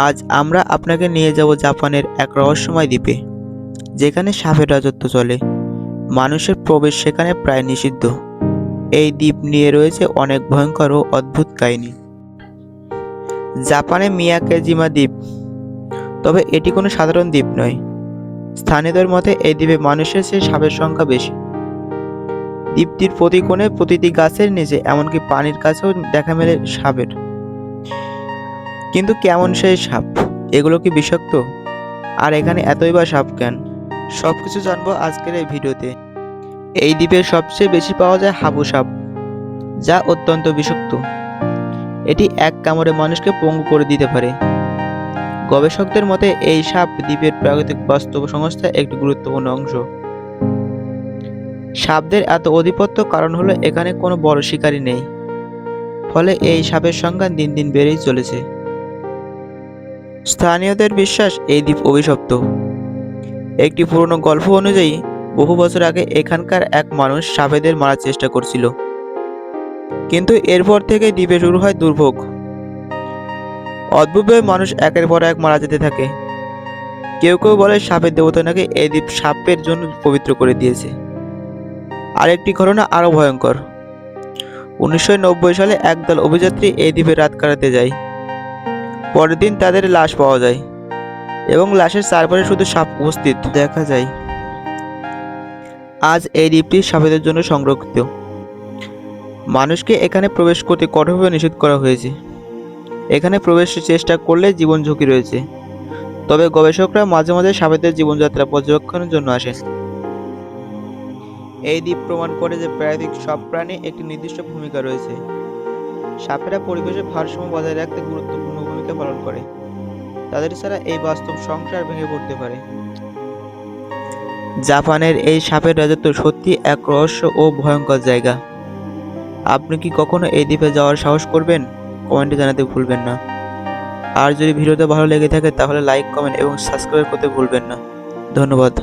আজ আমরা আপনাকে নিয়ে যাব জাপানের এক রহস্যময় দ্বীপে, যেখানে সাপের রাজত্ব চলে। মানুষের প্রবেশ সেখানে প্রায় নিষিদ্ধ। এই দ্বীপ নিয়ে রয়েছে অনেক ভয়ঙ্কর ও অদ্ভুত কাহিনী। জাপানে মিয়াকেজিমা দ্বীপ, তবে এটি কোনো সাধারণ দ্বীপ নয়। স্থানীয়দের মতে এই দ্বীপে মানুষের চেয়ে সাপের সংখ্যা বেশি। দ্বীপটির প্রতি কোণে, প্রতিটি গাছের নিচে, এমনকি পানির কাছেও দেখা মেলে সাপের। কিন্তু কেমন সেই সাপ? এগুলো কি বিষাক্ত? আর এখানে এতই বা সাপ কেন? সবকিছু জানবো আজকের এই ভিডিওতে। এই দ্বীপে সবচেয়ে বেশি পাওয়া যায় হাবু সাপ, যা অত্যন্ত বিষাক্ত। এটি এক কামড়ে মানুষকে পঙ্গু করে দিতে পারে। গবেষকদের মতে এই সাপ দ্বীপের প্রাকৃতিক বাস্তব সংস্থার একটি গুরুত্বপূর্ণ অংশ। সাপদের এত আধিপত্য কারণ হলো এখানে কোনো বড় শিকারী নেই, ফলে এই সাপের সংখ্যা দিন দিন বেড়েই চলেছে। স্থানীয়দের বিশ্বাস এই দ্বীপ অভিশপ্ত। একটি পুরনো গল্প অনুযায়ী বহু বছর আগে এখানকার এক মানুষ সাপেদের মারার চেষ্টা করছিল, কিন্তু এরপর থেকে দ্বীপে শুরু হয় দুর্ভোগ। অদ্ভুতভাবে মানুষ একের পর এক মারা যেতে থাকে। কেউ কেউ বলে সাপের দেবতা নাকি এই দ্বীপ সাপের জন্য পবিত্র করে দিয়েছে। আরেকটি ঘটনা আরো ভয়ঙ্কর। 1990 সালে একদল অভিযাত্রী এই দ্বীপে রাত কাটাতে যায়। পরের দিন তাদের লাশ পাওয়া যায় এবং লাশের চারপাশে শুধু সাপ উপস্থিত দেখা যায়। আজ এই দ্বীপটি সাপেদের জন্য সংরক্ষিত। মানুষকে এখানে প্রবেশ করতে কঠোরভাবে নিষেধ করা হয়েছে। এখানে প্রবেশের চেষ্টা করলে জীবন ঝুঁকি রয়েছে। তবে গবেষকরা মাঝে মাঝে সাপেদের জীবনযাত্রা পর্যবেক্ষণের জন্য আসেন। এই দ্বীপ প্রমাণ করে যে প্রাকৃতিক সব প্রাণী একটি নির্দিষ্ট ভূমিকা রয়েছে। সাপেরা পরিবেশের ভারসাম্য বজায় রাখতে গুরুত্বপূর্ণ ভূমিকা পালন করে। তাদের ছাড়া এই বাস্তব সংসার ভেঙে পড়তে পারে। জাপানের এই সাপের রাজত্ব সত্যি এক রহস্য ও ভয়ঙ্কর জায়গা। আপনি কি কখনো এই দ্বীপে যাওয়ার সাহস করবেন? কমেন্টে জানাতে ভুলবেন না। আর যদি ভিডিওটা ভালো লেগে থাকে তাহলে লাইক, কমেন্ট এবং সাবস্ক্রাইব করতে ভুলবেন না। ধন্যবাদ।